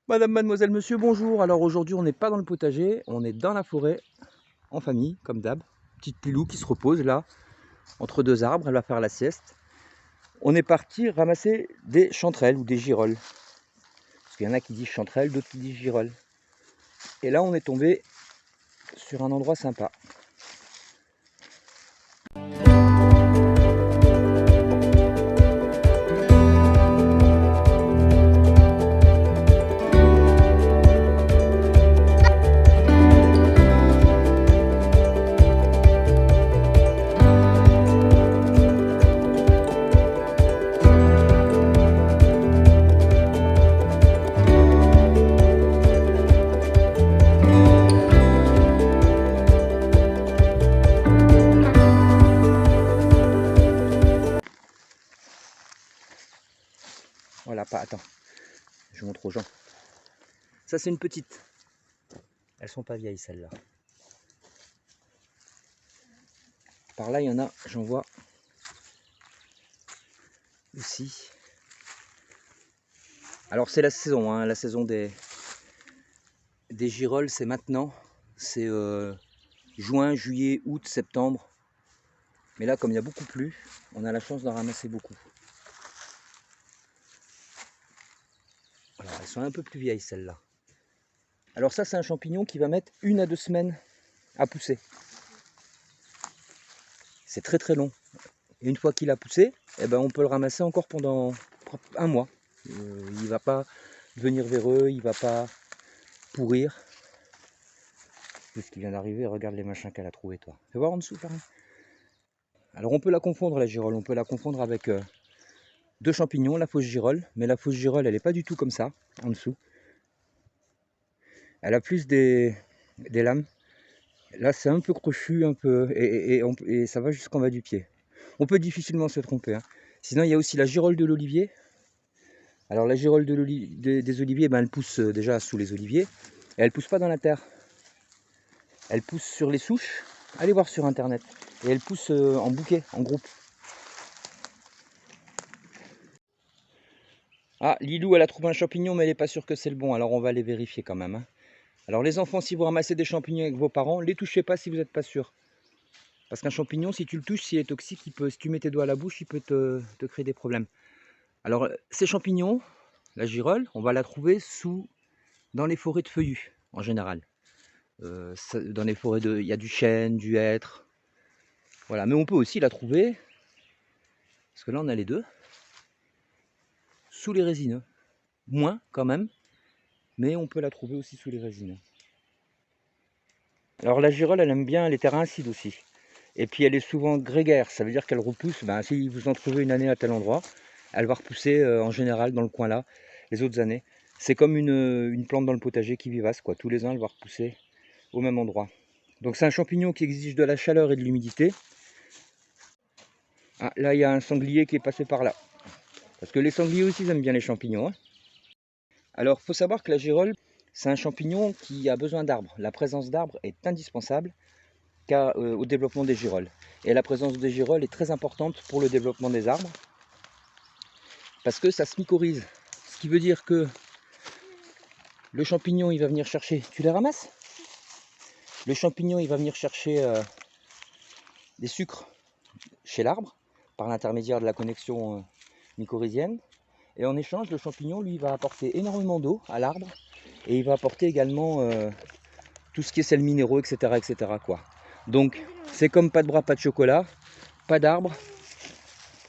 Madame, mademoiselle, monsieur, bonjour. Alors aujourd'hui, on n'est pas dans le potager, on est dans la forêt, en famille, comme d'hab. Petite Pilou qui se repose là, entre deux arbres, elle va faire la sieste. On est parti ramasser des chanterelles ou des girolles. Parce qu'il y en a qui disent chanterelles, d'autres qui disent girolles. Et là, on est tombé sur un endroit sympa. Voilà, pas, attends, je montre aux gens. Ça, c'est une petite. Elles sont pas vieilles, celles-là. Par là, il y en a, j'en vois aussi. Alors, c'est la saison, hein, la saison des girolles, c'est maintenant. C'est juin, juillet, août, septembre. Mais là, comme il y a beaucoup plu, on a la chance d'en ramasser beaucoup. Alors, elles sont un peu plus vieilles, celles-là. Alors ça, c'est un champignon qui va mettre 1 à 2 semaines à pousser. C'est très très long. Et une fois qu'il a poussé, eh ben, on peut le ramasser encore pendant un mois. Il ne va pas devenir véreux, il ne va pas pourrir. C'est ce qui vient d'arriver, regarde les machins qu'elle a trouvé, toi. Fais voir en dessous, pareil. Alors on peut la confondre, la girolle, on peut la confondre avec deux champignons, la fausse girolle. Mais la fausse girolle, elle n'est pas du tout comme ça, en dessous. Elle a plus des lames. Là, c'est un peu crochu, un peu, et ça va jusqu'en bas du pied. On peut difficilement se tromper, hein. Sinon, il y a aussi la girolle de l'olivier. Alors, la girolle des oliviers, ben, elle pousse déjà sous les oliviers. Et elle ne pousse pas dans la terre. Elle pousse sur les souches. Allez voir sur Internet. Et elle pousse en bouquet, en groupe. Ah, Lilou, elle a trouvé un champignon, mais elle n'est pas sûre que c'est le bon. Alors, on va aller vérifier quand même, hein. Alors, les enfants, si vous ramassez des champignons avec vos parents, ne les touchez pas si vous n'êtes pas sûr. Parce qu'un champignon, si tu le touches, s'il est toxique, si tu mets tes doigts à la bouche, il peut te créer des problèmes. Alors, ces champignons, la girolle, on va la trouver dans les forêts de feuillus, en général. Dans les forêts, il y a du chêne, du hêtre. Voilà, mais on peut aussi la trouver, parce que là, on a les deux, sous les résineux. Moins, quand même, mais on peut la trouver aussi sous les résineux. Alors, la girolle, elle aime bien les terrains acides aussi. Et puis, elle est souvent grégaire, ça veut dire qu'elle repousse. Ben, si vous en trouvez une année à tel endroit, elle va repousser en général dans le coin là, les autres années. C'est comme une plante dans le potager qui vivace, quoi. Tous les ans, elle va repousser au même endroit. Donc c'est un champignon qui exige de la chaleur et de l'humidité. Ah, là, il y a un sanglier qui est passé par là. Parce que les sangliers aussi, ils aiment bien les champignons, hein. Alors, il faut savoir que la girolle, c'est un champignon qui a besoin d'arbres. La présence d'arbres est indispensable au développement des girolles. Et la présence des girolles est très importante pour le développement des arbres. Parce que ça se mycorhize. Ce qui veut dire que le champignon, il va venir chercher... Tu les ramasses? Le champignon, il va venir chercher des sucres chez l'arbre, par l'intermédiaire de la connexion mycorhizienne. Et en échange, le champignon, lui, va apporter énormément d'eau à l'arbre. Et il va apporter également tout ce qui est sels minéraux, etc. etc. quoi. Donc, c'est comme pas de bras, pas de chocolat, pas d'arbre.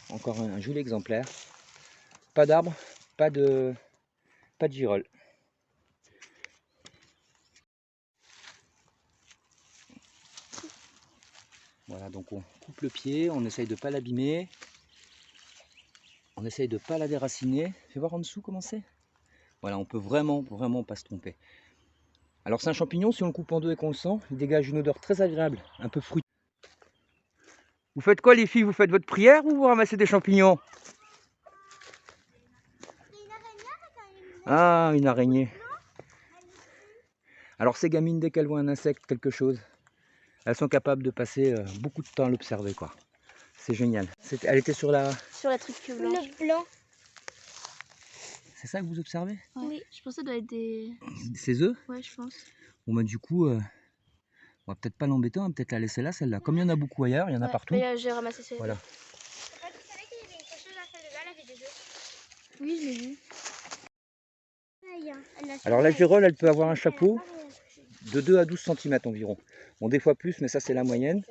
Encore un joli exemplaire. Pas d'arbre, pas de girolle. Voilà, donc on coupe le pied, on essaye de ne pas l'abîmer. On essaye de ne pas la déraciner. Fais voir en dessous comment c'est. Voilà, on peut vraiment pas se tromper. Alors c'est un champignon, si on le coupe en deux et qu'on le sent, il dégage une odeur très agréable, un peu fruitée. Vous faites quoi les filles? Vous faites votre prière ou vous ramassez des champignons? Ah, une araignée. Alors ces gamines, dès qu'elles voient un insecte, quelque chose, elles sont capables de passer beaucoup de temps à l'observer, quoi. C'est génial. Elle était sur la... Sur la truc blanche. Le blanc. C'est ça que vous observez? Ouais. Oui, je pense que ça doit être des... Ces œufs? Ouais, je pense. Bon bah du coup, on va peut-être pas l'embêter, on va peut-être la laisser là, celle-là. Comme il y en a beaucoup ailleurs, il y en a partout. Mais j'ai ramassé celle-là. Voilà. Tu savais qu'il y avait une cocheuse à la salle de bain, elle avait des œufs. Oui, je l'ai vu. Alors la girole, elle peut avoir un chapeau de 2 à 12 cm environ. Bon, des fois plus, mais ça c'est la moyenne.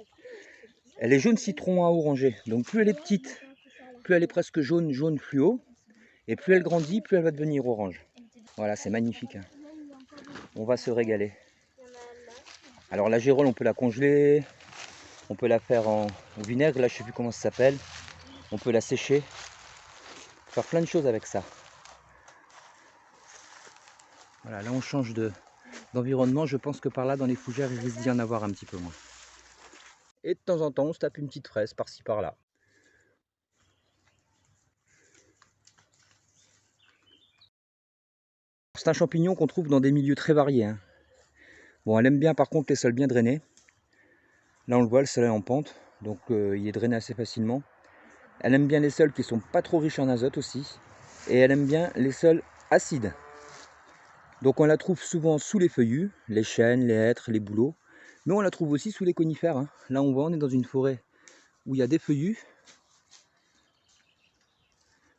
Elle est jaune citron à orangé. Donc plus elle est petite, plus elle est presque jaune, jaune fluo. Et plus elle grandit, plus elle va devenir orange. Voilà, c'est magnifique. Hein. On va se régaler. Alors la girole, on peut la congeler. On peut la faire en vinaigre. Là, je ne sais plus comment ça s'appelle. On peut la sécher. On peut faire plein de choses avec ça. Voilà, là on change d'environnement. Je pense que par là, dans les fougères, il risque d'y en avoir un petit peu moins. Et de temps en temps, on se tape une petite fraise par-ci par-là. C'est un champignon qu'on trouve dans des milieux très variés. Hein. Bon, elle aime bien par contre les sols bien drainés. Là on le voit, le sol est en pente, donc il est drainé assez facilement. Elle aime bien les sols qui sont pas trop riches en azote aussi. Et elle aime bien les sols acides. Donc on la trouve souvent sous les feuillus, les chênes, les hêtres, les bouleaux. Mais on la trouve aussi sous les conifères. Hein. Là on voit, on est dans une forêt où il y a des feuillus.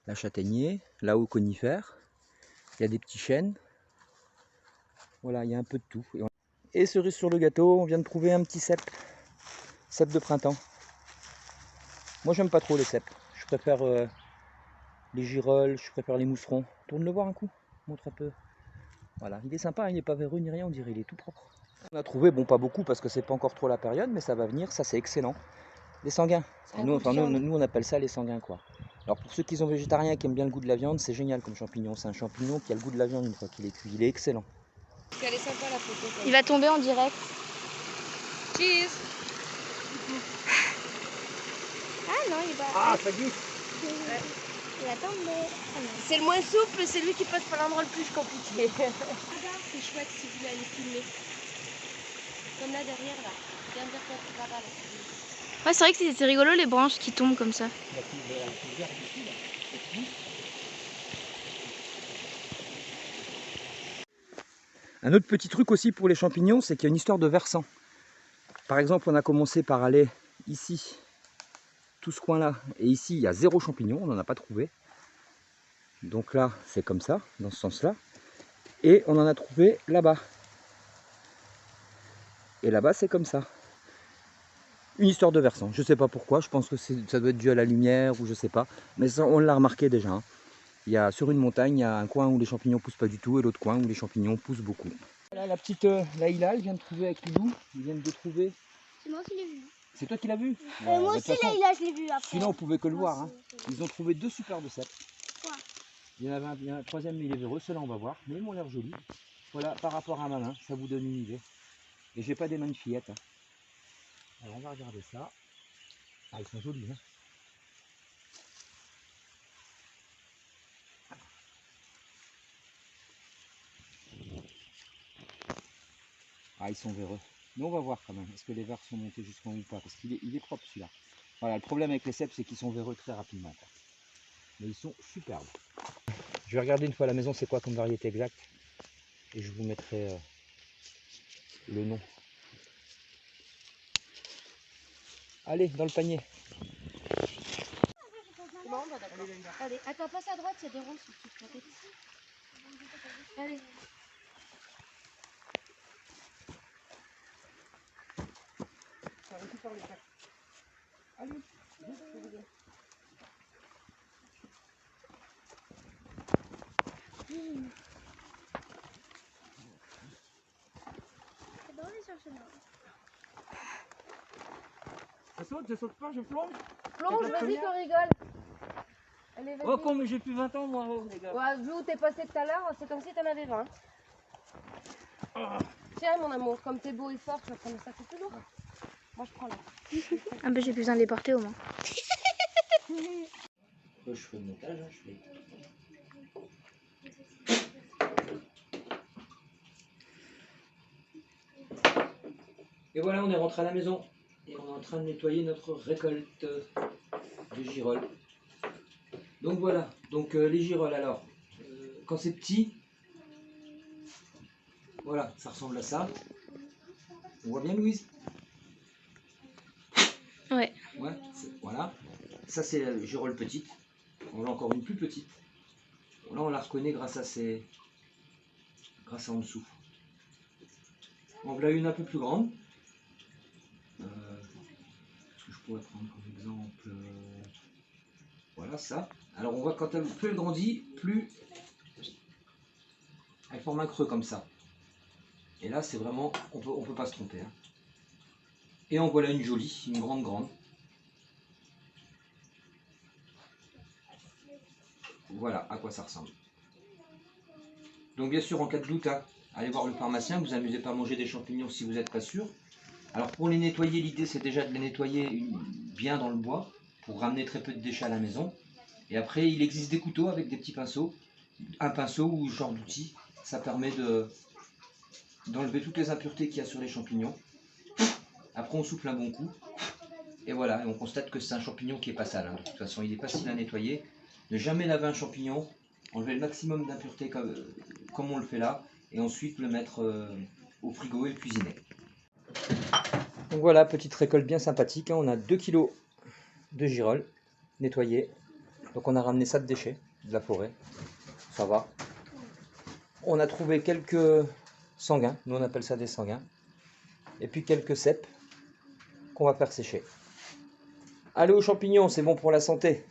La châtaignier, là-haut conifère. Il y a des petits chênes. Voilà, il y a un peu de tout. Et cerise sur le gâteau, on vient de trouver un petit cèpe. Cèpe de printemps. Moi j'aime pas trop les cèpes. Je préfère les girolles, je préfère les mousserons. Tourne le voir un coup, montre un peu. Voilà, il est sympa, il n'est pas véreux ni rien, on dirait, il est tout propre. On a trouvé, bon pas beaucoup parce que c'est pas encore trop la période, mais ça va venir, ça c'est excellent. Les sanguins. Nous on appelle ça les sanguins quoi. Alors pour ceux qui sont végétariens et qui aiment bien le goût de la viande, c'est génial comme champignon. C'est un champignon qui a le goût de la viande une fois qu'il est cuit. Il est excellent. Elle est sympa la photo. Il va tomber en direct. Cheese. Ah non, il va... Ah, ça glisse. Il va tomber. C'est le moins souple, c'est lui qui passe par l'endroit le plus compliqué. C'est chouette si vous allez filmer. Comme là derrière là. Viens dire quoi tu vas là. Ouais, c'est vrai que c'est rigolo les branches qui tombent comme ça. Un autre petit truc aussi pour les champignons, c'est qu'il y a une histoire de versant. Par exemple, on a commencé par aller ici, tout ce coin-là, et ici, il y a 0 champignon, on n'en a pas trouvé. Donc là, c'est comme ça, dans ce sens-là. Et on en a trouvé là-bas. Et là-bas, c'est comme ça. Une histoire de versant. Je ne sais pas pourquoi, je pense que ça doit être dû à la lumière, ou je sais pas. Mais ça, on l'a remarqué déjà. Hein. Il y a, sur une montagne, il y a un coin où les champignons poussent pas du tout, et l'autre coin où les champignons poussent beaucoup. Voilà, la petite Laïla, elle vient de trouver avec Lilou. Ils viennent de trouver... C'est moi qui l'ai vu. C'est toi qui l'as vu? Moi aussi, Laïla, je l'ai vu après. Sinon, on pouvait que le voir. Hein. Ils ont trouvé 2 superbes cèpes. Quoi? Il y en avait un troisième, mais il est véreux. Ceux-là, on va voir. Mais ils m'ont l'air jolis. Voilà, par rapport à ma main, ça vous donne une idée. Et j'ai pas des mains de fillette. Hein. Alors, on va regarder ça. Ah, ils sont jolis. Hein. Ah, ils sont véreux. Mais on va voir quand même. Est-ce que les vers sont montés jusqu'en haut ou pas? Parce qu'il est propre celui-là. Voilà, le problème avec les cèpes, c'est qu'ils sont véreux très rapidement. Quoi. Mais ils sont superbes. Je vais regarder une fois à la maison c'est quoi comme variété exacte. Et je vous mettrai le nom. Allez, dans le panier. Bon, bah d'accord. Allez, attends, passe à droite, il y a des ronds sur ce côté. Allez. Allez, ça saute, je saute pas, je plonge. Plonge, vas-y qu'on rigole. Allez, vas-y. Oh con, mais j'ai plus 20 ans moi, oh, les gars. Ouais, vu où t'es passé tout à l'heure, c'est comme si t'en avais 20. Tiens, mon amour, comme t'es beau et fort, tu vas prendre ça plus lourd. Moi, je prends là. Ah bah j'ai besoin de les porter au moins. Je fais le montage, hein, je fais. Et voilà, on est rentré à la maison et on est en train de nettoyer notre récolte de girolles. Donc voilà, donc les girolles alors, quand c'est petit, voilà, ça ressemble à ça. On voit bien, Louise? Ouais. Ouais, voilà. Ça, c'est la girole petite. On a encore une plus petite. Là, on la reconnaît grâce à en dessous. On a une un peu plus grande. Ce que je pourrais prendre comme exemple, voilà ça. Alors on voit quand plus elle grandit, plus elle forme un creux comme ça. Et là c'est vraiment, on peut pas se tromper. Hein. Et en voilà une jolie, une grande. Voilà à quoi ça ressemble. Donc bien sûr en cas de doute, hein, allez voir le pharmacien, vous amusez pas à manger des champignons si vous n'êtes pas sûr. Alors pour les nettoyer, l'idée c'est déjà de les nettoyer bien dans le bois, pour ramener très peu de déchets à la maison. Et après il existe des couteaux avec des petits pinceaux, un pinceau ou ce genre d'outil, ça permet d'enlever toutes les impuretés qu'il y a sur les champignons. Après on souffle un bon coup, et voilà, et on constate que c'est un champignon qui est pas sale. Hein. De toute façon il est facile à nettoyer. Ne jamais laver un champignon, enlever le maximum d'impuretés comme on le fait là, et ensuite le mettre au frigo et le cuisiner. Donc voilà, petite récolte bien sympathique, hein. On a 2 kg de girolles nettoyées. Donc on a ramené ça de déchets de la forêt, ça va. On a trouvé quelques sanguins, nous on appelle ça des sanguins, et puis quelques cèpes qu'on va faire sécher. Allez aux champignons, c'est bon pour la santé.